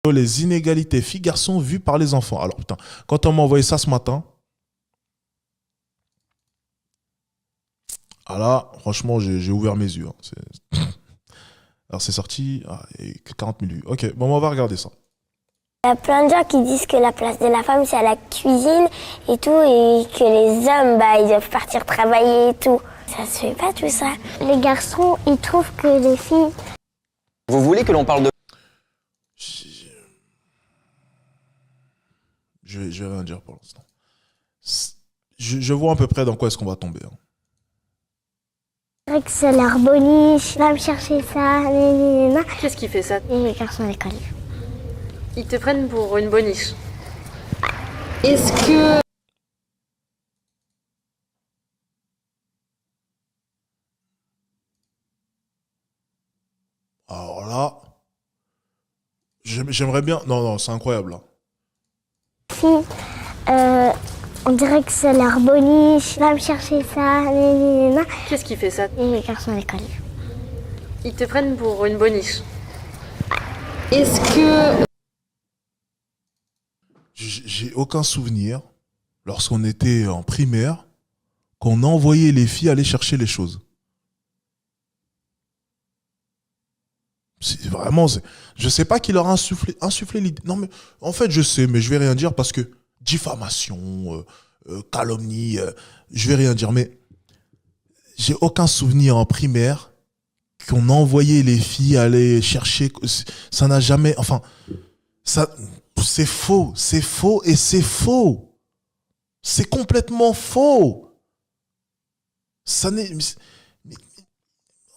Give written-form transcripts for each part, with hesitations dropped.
Les inégalités filles-garçons vues par les enfants. Alors putain, quand on m'a envoyé ça ce matin, ah là, franchement, j'ai ouvert mes yeux. Alors c'est sorti, il y a que 40 000 vues. Ok, bon, on va regarder ça. Il y a plein de gens qui disent que la place de la femme, c'est à la cuisine et tout, et que les hommes, ils doivent partir travailler et tout. Ça se fait pas tout ça. Les garçons, ils trouvent que les filles... Vous voulez que l'on parle de... Je vais rien dire pour l'instant. Je vois à peu près dans quoi est-ce qu'on va tomber. C'est vrai que ça a l'air boniche, va me chercher ça, nanana. Qu'est-ce qui fait ça? Et les garçons à l'école. Ils te prennent pour une boniche. Est-ce que... Alors là, j'aimerais bien... Non, c'est incroyable là. Filles, on dirait que ça a l'air boniche, va me chercher ça, nanana. Qu'est-ce qui fait ça? Et les garçons à l'école. Ils te prennent pour une boniche. Est-ce que... J'ai aucun souvenir, lorsqu'on était en primaire, qu'on envoyait les filles aller chercher les choses. Je sais pas qui leur a insufflé l'idée. Non, mais en fait, je sais, mais je vais rien dire parce que diffamation, calomnie, je vais rien dire. Mais j'ai aucun souvenir en primaire qu'on envoyait les filles aller chercher. Ça n'a jamais. Enfin, ça, c'est faux et c'est faux. C'est complètement faux. Ça n'est.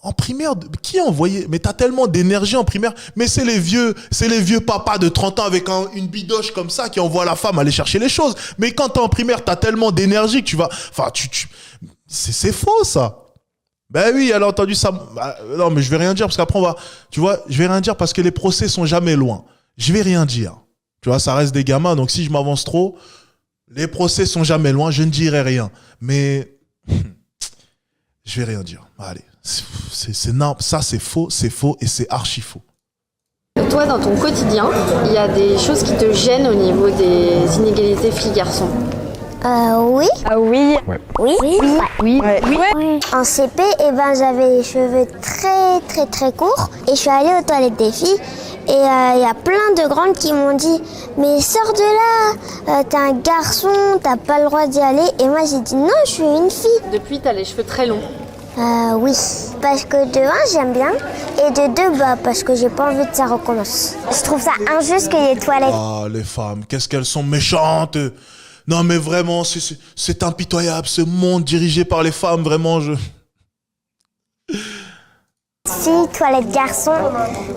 En primaire, qui a envoyé? Mais t'as tellement d'énergie en primaire. Mais c'est les vieux papas de 30 ans avec une bidoche comme ça qui envoient la femme aller chercher les choses. Mais quand t'es en primaire, t'as tellement d'énergie que tu vas... Enfin, c'est faux, ça. Ben oui, elle a entendu ça. Non, mais je vais rien dire parce qu'après on va... Tu vois, je vais rien dire parce que les procès sont jamais loin. Je vais rien dire. Tu vois, ça reste des gamins. Donc si je m'avance trop, les procès sont jamais loin. Je ne dirai rien. Mais... je vais rien dire. Allez. Ça c'est faux et c'est archi faux. Toi, dans ton quotidien, il y a des choses qui te gênent au niveau des inégalités filles-garçons? Oui. Ah oui. Oui. Oui. Oui. Oui. En CP, j'avais les cheveux très très très courts et je suis allée aux toilettes des filles et il y a plein de grandes qui m'ont dit mais sors de là, t'es un garçon, t'as pas le droit d'y aller, et moi j'ai dit non, je suis une fille. Depuis, t'as les cheveux très longs. Oui, parce que de un, j'aime bien, et de deux, parce que j'ai pas envie que ça recommence. Je trouve ça injuste qu'il y ait des toilettes. Ah, les femmes, qu'est-ce qu'elles sont méchantes. Non, mais vraiment, c'est impitoyable, ce monde dirigé par les femmes, vraiment, Si, toilette garçon,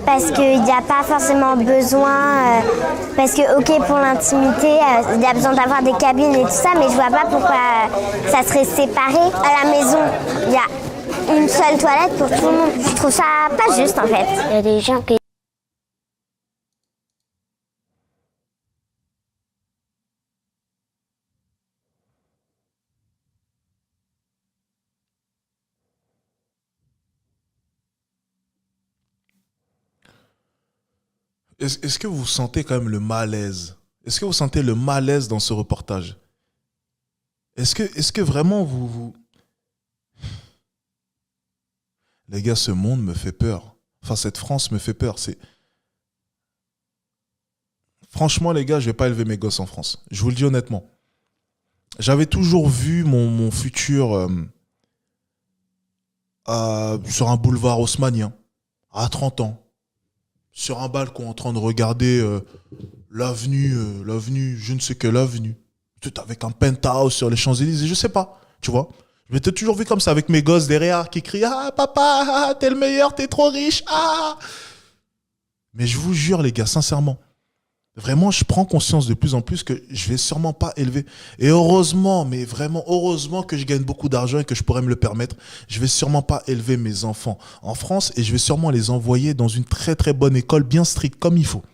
parce qu'il n'y a pas forcément besoin, parce que ok pour l'intimité, il y a besoin d'avoir des cabines et tout ça, mais je vois pas pourquoi ça serait séparé. À la maison, il y a une seule toilette pour tout le monde. Je trouve ça pas juste en fait. Il y a des gens qui... Est-ce que vous sentez quand même le malaise? Est-ce que vous sentez le malaise dans ce reportage? Est-ce que vraiment vous... Les gars, ce monde me fait peur. Enfin, cette France me fait peur. Franchement, les gars, je vais pas élever mes gosses en France. Je vous le dis honnêtement. J'avais toujours vu mon futur sur un boulevard haussmannien, à 30 ans, sur un balcon en train de regarder l'avenue, je ne sais quelle avenue, tout avec un penthouse sur les Champs-Élysées, je sais pas, tu vois. Je m'étais toujours vu comme ça avec mes gosses derrière qui crient ah papa, t'es le meilleur, t'es trop riche, ah. Mais je vous jure les gars, sincèrement, vraiment je prends conscience de plus en plus que je vais sûrement pas élever. Et heureusement, mais vraiment heureusement que je gagne beaucoup d'argent et que je pourrais me le permettre, je vais sûrement pas élever mes enfants en France et je vais sûrement les envoyer dans une très très bonne école bien stricte comme il faut.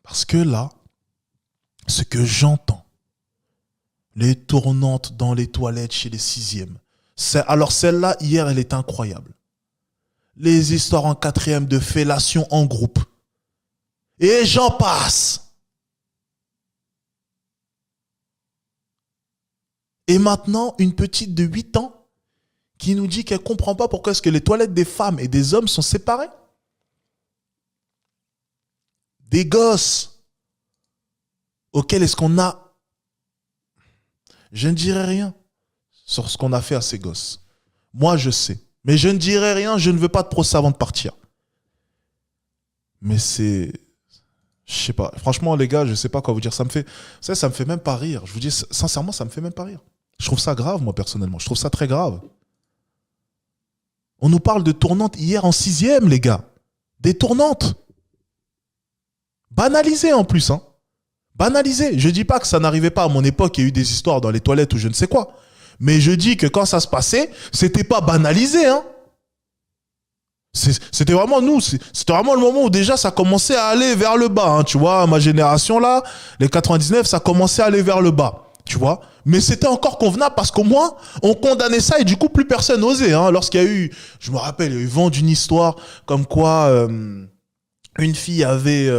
Parce que là, ce que j'entends, les tournantes dans les toilettes chez les sixièmes. Alors celle-là, hier, elle est incroyable. Les histoires en quatrième de fellation en groupe. Et j'en passe. Et maintenant, une petite de 8 ans qui nous dit qu'elle ne comprend pas pourquoi est-ce que les toilettes des femmes et des hommes sont séparées. Des gosses auxquels est-ce qu'on a... Je ne dirai rien sur ce qu'on a fait à ces gosses. Moi, je sais. Mais je ne dirai rien, je ne veux pas de procès avant de partir. Mais c'est... Je sais pas. Franchement, les gars, je sais pas quoi vous dire. Ça me fait même pas rire. Je vous dis, sincèrement, ça me fait même pas rire. Je trouve ça grave, moi, personnellement. Je trouve ça très grave. On nous parle de tournantes hier en 6e, les gars. Des tournantes. Banalisées en plus, hein. Banalisées. Je dis pas que ça n'arrivait pas à mon époque. Il y a eu des histoires dans les toilettes ou je ne sais quoi. Mais je dis que quand ça se passait, c'était pas banalisé, hein. C'était vraiment c'était vraiment le moment où déjà ça commençait à aller vers le bas, hein, tu vois, ma génération là, les 99, ça commençait à aller vers le bas, tu vois. Mais c'était encore convenable parce qu'au moins on condamnait ça et du coup plus personne n'osait, hein. Lorsqu'il y a eu, je me rappelle, il y a eu vent d'une histoire comme quoi une fille avait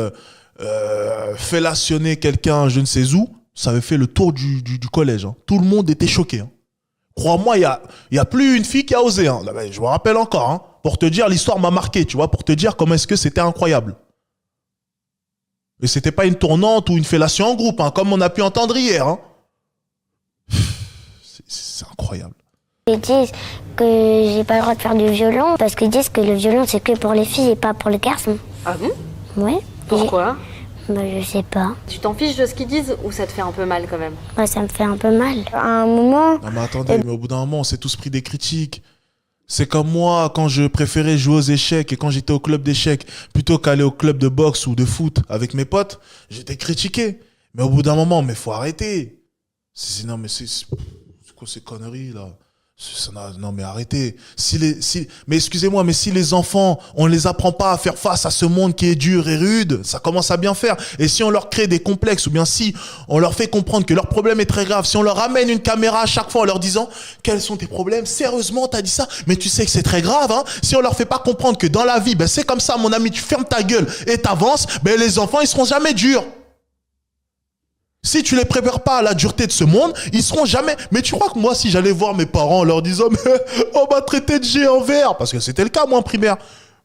fellationné quelqu'un, je ne sais où, ça avait fait le tour du collège, hein. Tout le monde était choqué, hein. Crois-moi, il y a plus une fille qui a osé, hein. Je me rappelle encore, hein. Pour te dire, l'histoire m'a marqué, tu vois, pour te dire comment est-ce que c'était incroyable. Et c'était pas une tournante ou une fellation en groupe, hein, comme on a pu entendre hier, hein. C'est incroyable. Ils disent que j'ai pas le droit de faire du violon parce qu'ils disent que le violon c'est que pour les filles et pas pour les garçons. Ah bon? Ouais. Pourquoi? Je sais pas. Tu t'en fiches de ce qu'ils disent ou ça te fait un peu mal quand même? Moi, ça me fait un peu mal. À un moment... Non mais attendez, mais au bout d'un moment, on s'est tous pris des critiques. C'est comme moi, quand je préférais jouer aux échecs et quand j'étais au club d'échecs, plutôt qu'aller au club de boxe ou de foot avec mes potes, j'étais critiqué. Mais au bout d'un moment, mais faut arrêter. Non mais c'est quoi ces conneries là? Non mais arrêtez. Mais excusez-moi, mais si les enfants, on les apprend pas à faire face à ce monde qui est dur et rude, ça commence à bien faire. Et si on leur crée des complexes, ou bien si on leur fait comprendre que leur problème est très grave, si on leur ramène une caméra à chaque fois en leur disant quels sont tes problèmes, sérieusement t'as dit ça, mais tu sais que c'est très grave, hein. Si on leur fait pas comprendre que dans la vie, ben c'est comme ça mon ami, tu fermes ta gueule et t'avances, ben les enfants ils seront jamais durs. Si tu les prépares pas à la dureté de ce monde, ils seront jamais... Mais tu crois que moi, si j'allais voir mes parents en leur disant « Mais on m'a traité de géant vert », parce que c'était le cas, moi, en primaire.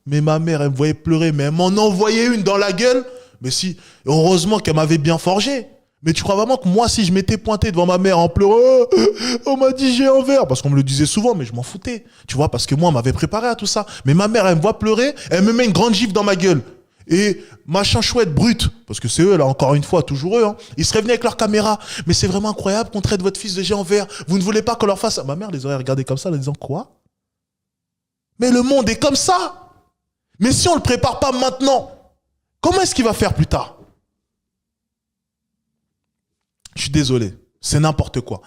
Mais ma mère, elle me voyait pleurer, mais elle m'en envoyait une dans la gueule. Mais si, heureusement qu'elle m'avait bien forgé. Mais tu crois vraiment que moi, si je m'étais pointé devant ma mère en pleurant « On m'a dit géant vert », parce qu'on me le disait souvent, mais je m'en foutais. Tu vois, parce que moi, on m'avait préparé à tout ça. Mais ma mère, elle me voit pleurer, elle me met une grande gifle dans ma gueule. Et machin chouette brut, parce que c'est eux là, encore une fois, toujours eux, hein. Ils seraient venus avec leur caméra. Mais c'est vraiment incroyable qu'on traite votre fils de géant vert. Vous ne voulez pas qu'on leur fasse ça. Ma mère les aurait regardés comme ça en disant quoi? Mais le monde est comme ça. Mais si on le prépare pas maintenant, comment est-ce qu'il va faire plus tard? Je suis désolé, c'est n'importe quoi.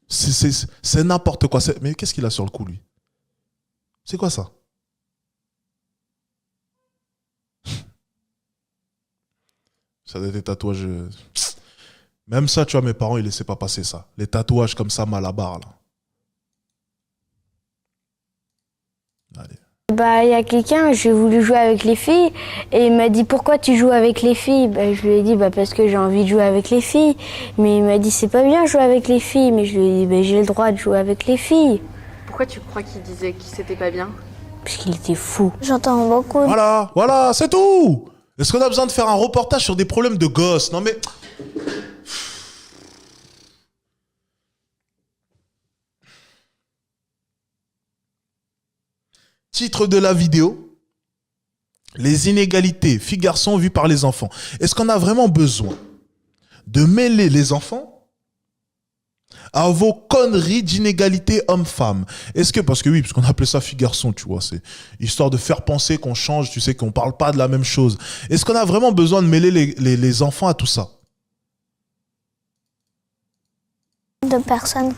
C'est n'importe quoi. Mais qu'est-ce qu'il a sur le cou lui? C'est quoi ça? Ça doit être des tatouages. Même ça, tu vois, mes parents, ils laissaient pas passer ça. Les tatouages comme ça, mal à barre, là. Allez. Bah, il y a quelqu'un, j'ai voulu jouer avec les filles et il m'a dit pourquoi tu joues avec les filles? Bah, je lui ai dit bah parce que j'ai envie de jouer avec les filles. Mais il m'a dit c'est pas bien de jouer avec les filles. Mais je lui ai dit bah, j'ai le droit de jouer avec les filles. Pourquoi tu crois qu'il disait que c'était pas bien? Parce qu'il était fou. J'entends beaucoup. Voilà, c'est tout. Est-ce qu'on a besoin de faire un reportage sur des problèmes de gosses? Non mais... Titre de la vidéo, les inégalités filles-garçons vues par les enfants. Est-ce qu'on a vraiment besoin de mêler les enfants à vos conneries d'inégalité homme-femme? Est-ce que, parce que oui, parce qu'on appelait ça filles-garçons, tu vois, c'est histoire de faire penser qu'on change, tu sais, qu'on parle pas de la même chose. Est-ce qu'on a vraiment besoin de mêler les enfants à tout ça? De personnes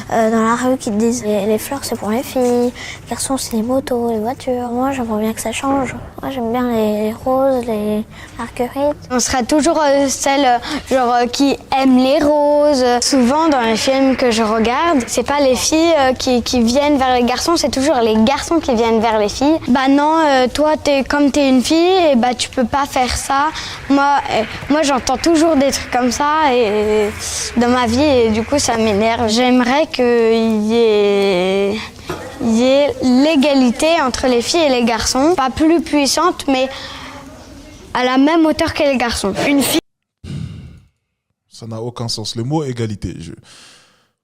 dans la rue qui te disent les fleurs c'est pour les filles, les garçons c'est les motos, les voitures. Moi j'aimerais bien que ça change. Moi j'aime bien les roses, les marguerites. On sera toujours celle qui aime les roses. Souvent dans les films que je regarde, c'est pas les filles qui viennent vers les garçons, c'est toujours les garçons qui viennent vers les filles. Bah non, toi comme t'es une fille, et bah tu peux pas faire ça. Moi j'entends toujours des trucs comme ça et dans ma vie et du coup ça m'énerve. J'aimerais qu'il y ait l'égalité entre les filles et les garçons, pas plus puissante mais à la même hauteur que les garçons. Une fille. Ça n'a aucun sens. Le mot égalité, je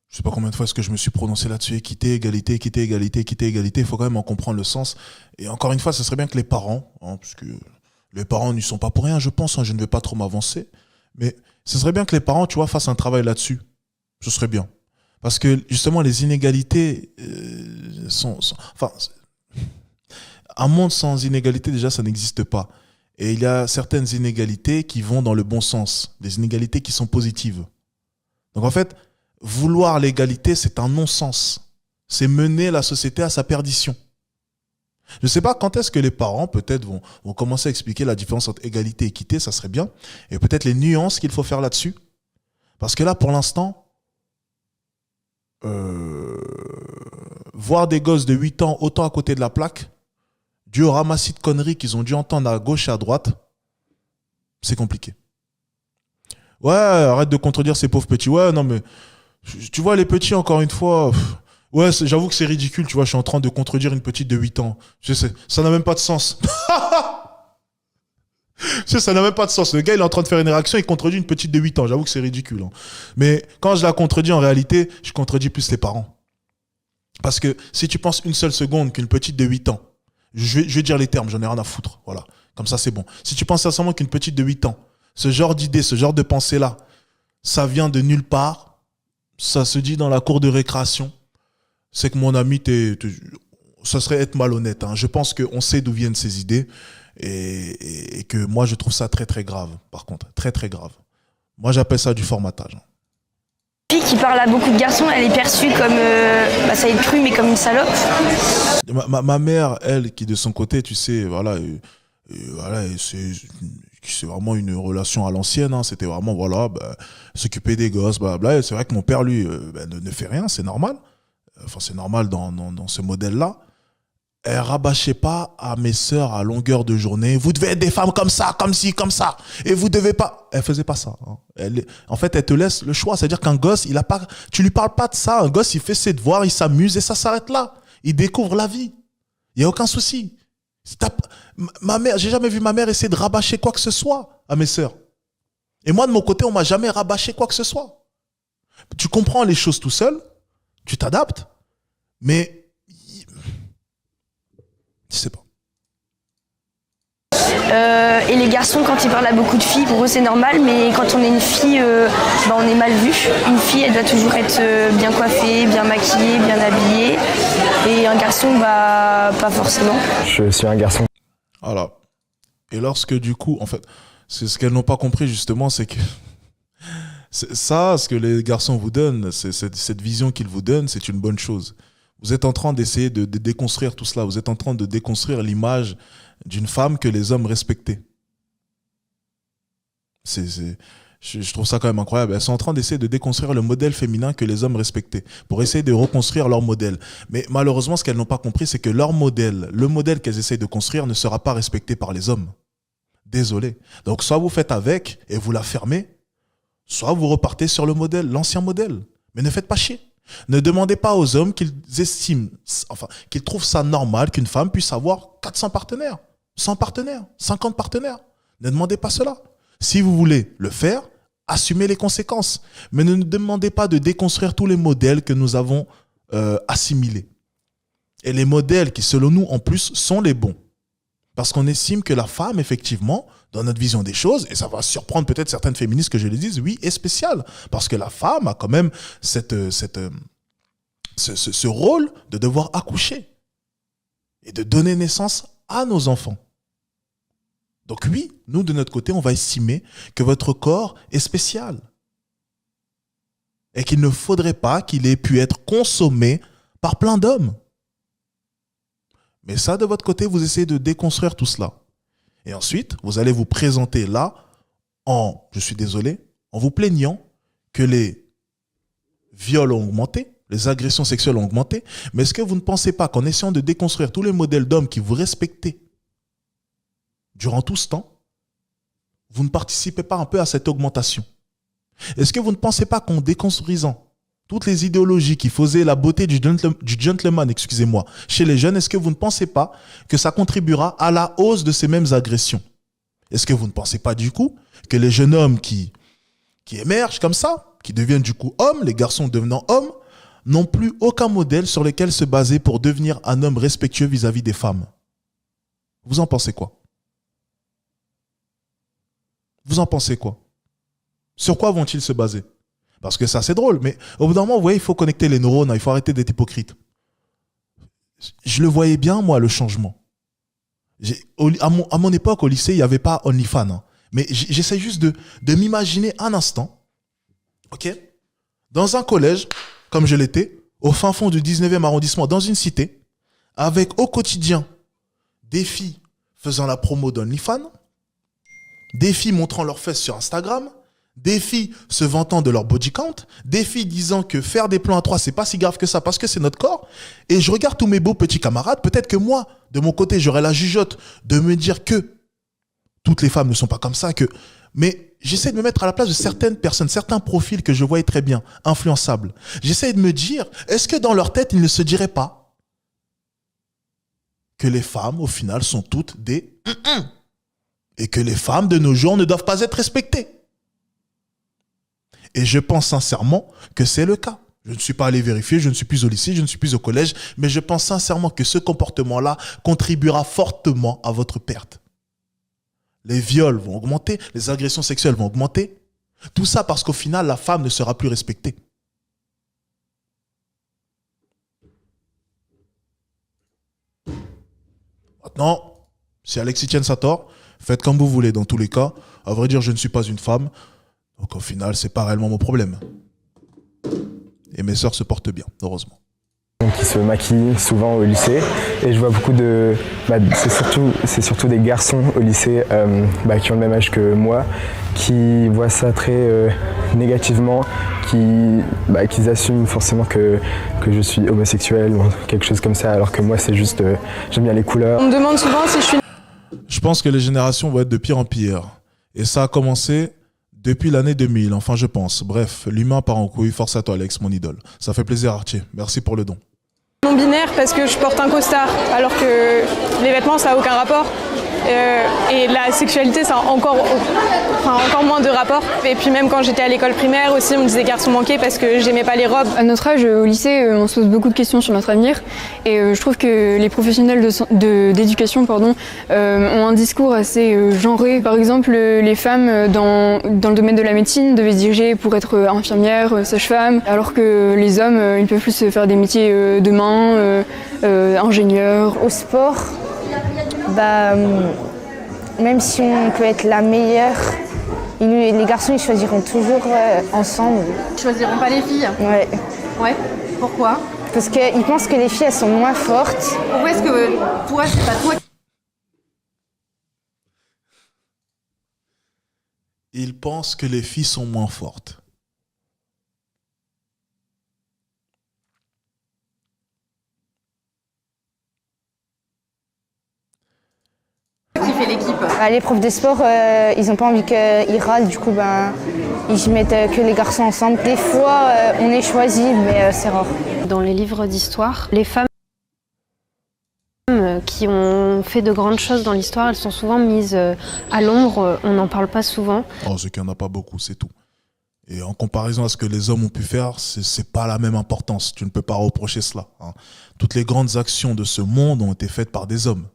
sais pas combien de fois est-ce que je me suis prononcé là-dessus, équité, égalité, équité, égalité, équité, égalité, il faut quand même en comprendre le sens. Et encore une fois, ce serait bien que les parents, puisque les parents n'y sont pas pour rien, je pense, je ne vais pas trop m'avancer, mais ce serait bien que les parents, tu vois, fassent un travail là-dessus. Ce serait bien. Parce que justement, les inégalités enfin, un monde sans inégalité, déjà, ça n'existe pas. Et il y a certaines inégalités qui vont dans le bon sens, des inégalités qui sont positives. Donc en fait, vouloir l'égalité, c'est un non-sens. C'est mener la société à sa perdition. Je ne sais pas quand est-ce que les parents, peut-être, vont commencer à expliquer la différence entre égalité et équité, ça serait bien. Et peut-être les nuances qu'il faut faire là-dessus. Parce que là, pour l'instant, voir des gosses de 8 ans autant à côté de la plaque, dû au ramassis de conneries qu'ils ont dû entendre à gauche et à droite, c'est compliqué. Ouais, arrête de contredire ces pauvres petits. Ouais, non mais, tu vois les petits, encore une fois, ouais, j'avoue que c'est ridicule, tu vois, je suis en train de contredire une petite de 8 ans. Je sais, ça n'a même pas de sens. Ça n'a même pas de sens. Le gars, il est en train de faire une réaction, il contredit une petite de 8 ans. J'avoue que c'est ridicule. Hein. Mais quand je la contredis, en réalité, je contredis plus les parents. Parce que si tu penses une seule seconde qu'une petite de 8 ans, je vais dire les termes, j'en ai rien à foutre. Voilà. Comme ça, c'est bon. Si tu penses sincèrement qu'une petite de 8 ans, ce genre d'idée, ce genre de pensée-là, ça vient de nulle part, ça se dit dans la cour de récréation, c'est que mon ami, ça serait être malhonnête. Hein. Je pense qu'on sait d'où viennent ces idées et que moi, je trouve ça très, très grave, par contre. Très, très grave. Moi, j'appelle ça du formatage. Une fille qui parle à beaucoup de garçons, elle est perçue comme, ça va être cru, mais comme une salope. Ma mère, elle, qui de son côté, tu sais, voilà, c'est vraiment une relation à l'ancienne. Hein. C'était vraiment, voilà, s'occuper des gosses, blablabla. Et c'est vrai que mon père, lui, ne fait rien, c'est normal. Enfin, c'est normal dans ce modèle-là. Elle rabâchait pas à mes sœurs à longueur de journée. Vous devez être des femmes comme ça, comme ci, comme ça. Et vous devez pas. Elle faisait pas ça. Hein. En fait, elle te laisse le choix. C'est-à-dire qu'un gosse, tu lui parles pas de ça. Un gosse, il fait ses devoirs, il s'amuse et ça s'arrête là. Il découvre la vie. Il y a aucun souci. Ma mère, j'ai jamais vu ma mère essayer de rabâcher quoi que ce soit à mes sœurs. Et moi, de mon côté, on m'a jamais rabâché quoi que ce soit. Tu comprends les choses tout seul, tu t'adaptes, mais je sais pas. Et les garçons, quand ils parlent à beaucoup de filles, pour eux c'est normal, mais quand on est une fille, on est mal vu. Une fille, elle doit toujours être bien coiffée, bien maquillée, bien habillée. Et un garçon, pas forcément. Je suis un garçon. Voilà. Et lorsque du coup, en fait, c'est ce qu'elles n'ont pas compris justement, c'est que ça, ce que les garçons vous donnent, cette vision qu'ils vous donnent, c'est une bonne chose. Vous êtes en train d'essayer de déconstruire tout cela. Vous êtes en train de déconstruire l'image d'une femme que les hommes respectaient. Je trouve ça quand même incroyable. Elles sont en train d'essayer de déconstruire le modèle féminin que les hommes respectaient pour essayer de reconstruire leur modèle. Mais malheureusement, ce qu'elles n'ont pas compris, c'est que leur modèle, le modèle qu'elles essayent de construire ne sera pas respecté par les hommes. Désolé. Donc, soit vous faites avec et vous la fermez, soit vous repartez sur le modèle, l'ancien modèle. Mais ne faites pas chier. Ne demandez pas aux hommes qu'ils estiment, qu'ils trouvent ça normal qu'une femme puisse avoir 400 partenaires, 100 partenaires, 50 partenaires. Ne demandez pas cela. Si vous voulez le faire, assumez les conséquences. Mais ne nous demandez pas de déconstruire tous les modèles que nous avons assimilés. Et les modèles qui, selon nous, en plus, sont les bons. Parce qu'on estime que la femme, effectivement, dans notre vision des choses, et ça va surprendre peut-être certaines féministes que je le dise, oui, est spéciale. Parce que la femme a quand même ce rôle de devoir accoucher et de donner naissance à nos enfants. Donc oui, nous, de notre côté, on va estimer que votre corps est spécial. et qu'il ne faudrait pas qu'il ait pu être consommé par plein d'hommes. Mais ça, de votre côté, vous essayez de déconstruire tout cela. Et ensuite, vous allez vous présenter là je suis désolé, en vous plaignant que les viols ont augmenté, les agressions sexuelles ont augmenté. Mais est-ce que vous ne pensez pas qu'en essayant de déconstruire tous les modèles d'hommes qui vous respectaient durant tout ce temps, vous ne participez pas un peu à cette augmentation? Est-ce que vous ne pensez pas qu'en déconstruisant toutes les idéologies qui faisaient la beauté du gentleman, excusez-moi, chez les jeunes, est-ce que vous ne pensez pas que ça contribuera à la hausse de ces mêmes agressions? Est-ce que vous ne pensez pas du coup que les jeunes hommes qui émergent comme ça, qui deviennent du coup hommes, les garçons devenant hommes, n'ont plus aucun modèle sur lequel se baser pour devenir un homme respectueux vis-à-vis des femmes? Vous en pensez quoi? Vous en pensez quoi? Sur quoi vont-ils se baser? Parce que ça, c'est drôle, mais au bout d'un moment, vous voyez, il faut connecter les neurones, il faut arrêter d'être hypocrite. Je le voyais bien, moi, le changement. À mon époque, au lycée, il n'y avait pas OnlyFans. Hein. Mais j'essaie juste de m'imaginer un instant, ok, dans un collège, comme je l'étais, au fin fond du 19e arrondissement, dans une cité, avec au quotidien des filles faisant la promo d'OnlyFans, des filles montrant leurs fesses sur Instagram, des filles se vantant de leur body count, des filles disant que faire des plans à trois, c'est pas si grave que ça parce que c'est notre corps. Et je regarde tous mes beaux petits camarades. Peut-être que moi, de mon côté, j'aurais la jugeote de me dire que toutes les femmes ne sont pas comme ça, mais j'essaie de me mettre à la place de certaines personnes, certains profils que je voyais très bien, influençables. J'essaie de me dire, est-ce que dans leur tête, ils ne se diraient pas que les femmes, au final, sont toutes des et que les femmes de nos jours ne doivent pas être respectées? Et je pense sincèrement que c'est le cas. Je ne suis pas allé vérifier, je ne suis plus au lycée, je ne suis plus au collège, mais je pense sincèrement que ce comportement-là contribuera fortement à votre perte. Les viols vont augmenter, les agressions sexuelles vont augmenter. Tout ça parce qu'au final, la femme ne sera plus respectée. Maintenant, si Alexis Tienne a tort, faites comme vous voulez dans tous les cas. À vrai dire, je ne suis pas une femme. Donc au final, c'est pas réellement mon problème. Et mes sœurs se portent bien, heureusement. Qui se maquillent souvent au lycée et je vois beaucoup de... c'est surtout des garçons au lycée qui ont le même âge que moi, qui voient ça très négativement, qui assument forcément que je suis homosexuel ou quelque chose comme ça, alors que moi c'est juste... j'aime bien les couleurs. On me demande souvent si je suis... Je pense que les générations vont être de pire en pire. Et ça a commencé depuis l'année 2000, enfin je pense. Bref, l'humain part en couille. Force à toi Alex, mon idole. Ça fait plaisir Archie. Merci pour le don. Non-binaire parce que je porte un costard, alors que les vêtements ça n'a aucun rapport. Et la sexualité ça a encore moins de rapport. Et puis même quand j'étais à l'école primaire aussi on me disait garçon manqué parce que j'aimais pas les robes. À notre âge, au lycée, on se pose beaucoup de questions sur notre avenir et je trouve que les professionnels d'éducation ont un discours assez genré. Par exemple, les femmes dans le domaine de la médecine devaient se diriger pour être infirmières, sages-femmes, alors que les hommes, ils peuvent plus faire des métiers de main, ingénieurs. Au sport, même si on peut être la meilleure, les garçons ils choisiront toujours ensemble. Ils choisiront pas les filles? Ouais. Ouais. Pourquoi? Parce qu'ils pensent que les filles elles sont moins fortes. Pourquoi est-ce que toi c'est pas toi? Ils pensent que les filles sont moins fortes. Qui fait l'équipe? Les profs de sport, ils n'ont pas envie qu'ils râlent, du coup ils mettent que les garçons ensemble. Des fois on est choisi, mais c'est rare. Dans les livres d'histoire, les femmes qui ont fait de grandes choses dans l'histoire, elles sont souvent mises à l'ombre, on n'en parle pas souvent. Oh, c'est qu'il n'y en a pas beaucoup, c'est tout. Et en comparaison à ce que les hommes ont pu faire, c'est pas la même importance. Tu ne peux pas reprocher cela. Hein. Toutes les grandes actions de ce monde ont été faites par des hommes.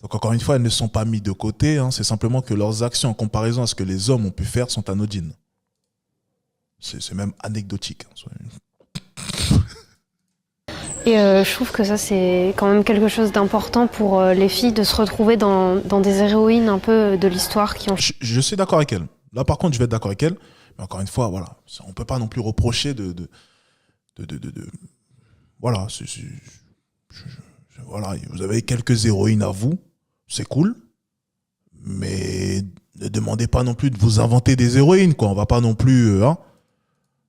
Donc encore une fois, elles ne sont pas mises de côté. Hein. C'est simplement que leurs actions en comparaison à ce que les hommes ont pu faire sont anodines. C'est même anecdotique. Hein. Et je trouve que ça, c'est quand même quelque chose d'important pour les filles de se retrouver dans des héroïnes un peu de l'histoire qui ont... Je suis d'accord avec elle. Là, par contre, je vais être d'accord avec elle. Mais encore une fois, voilà, on peut pas non plus reprocher voilà, voilà, vous avez quelques héroïnes à vous, c'est cool, mais ne demandez pas non plus de vous inventer des héroïnes, quoi. On va pas non plus,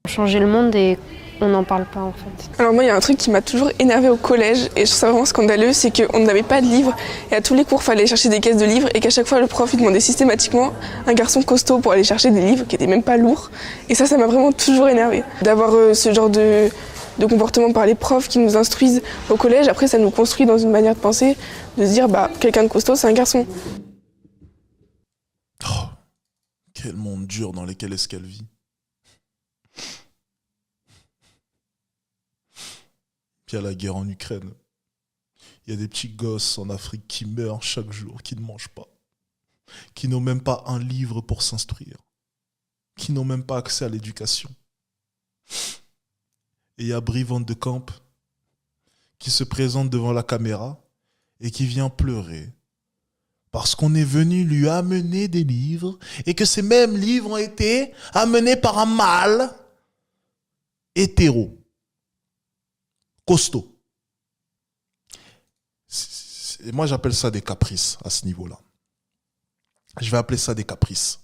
Changer le monde et on n'en parle pas en fait. Alors moi, il y a un truc qui m'a toujours énervé au collège et je trouve ça vraiment scandaleux, c'est qu'on n'avait pas de livres et à tous les cours, il fallait chercher des caisses de livres et qu'à chaque fois, le prof il demandait systématiquement un garçon costaud pour aller chercher des livres qui étaient même pas lourds. Et ça m'a vraiment toujours énervé. D'avoir ce genre de comportement par les profs qui nous instruisent au collège, après ça nous construit dans une manière de penser, de se dire quelqu'un de costaud c'est un garçon. Oh, quel monde dur dans lequel est-ce qu'elle vit. Puis il y a la guerre en Ukraine. Il y a des petits gosses en Afrique qui meurent chaque jour, qui ne mangent pas, qui n'ont même pas un livre pour s'instruire, qui n'ont même pas accès à l'éducation. Et il y a Brie Van de Camp qui se présente devant la caméra et qui vient pleurer parce qu'on est venu lui amener des livres et que ces mêmes livres ont été amenés par un mâle hétéro, costaud. Moi, j'appelle ça des caprices à ce niveau-là. Je vais appeler ça des caprices.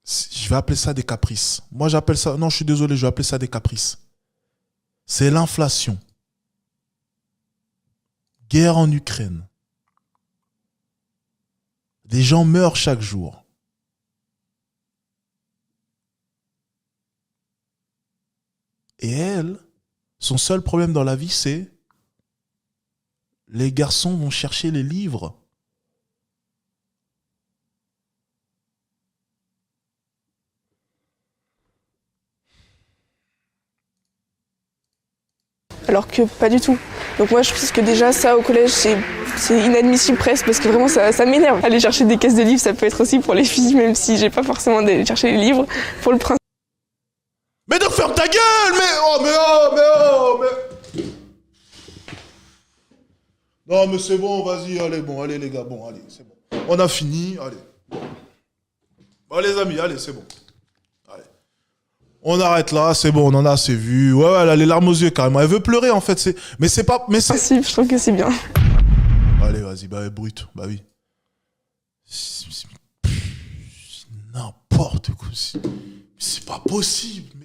Je vais appeler ça des caprices. Moi, j'appelle ça... Non, je suis désolé, je vais appeler ça des caprices. C'est l'inflation. Guerre en Ukraine. Des gens meurent chaque jour. Et elle, son seul problème dans la vie, c'est les garçons vont chercher les livres. Alors que pas du tout. Donc moi je pense que déjà ça au collège c'est inadmissible presque parce que vraiment ça m'énerve. Aller chercher des caisses de livres ça peut être aussi pour les filles même si j'ai pas forcément d'aller chercher les livres pour le principe. Mais de ferme ta gueule, mais non mais c'est bon, vas-y, allez les gars, bon allez, c'est bon. On a fini, allez. Bon les amis, allez, c'est bon. On arrête là, c'est bon, on en a assez vu. Ouais, elle a les larmes aux yeux carrément. Elle veut pleurer en fait. Mais c'est pas. Mais c'est. Si, je trouve que c'est bien. Allez, vas-y, brut. Bah oui. C'est n'importe quoi. C'est pas possible.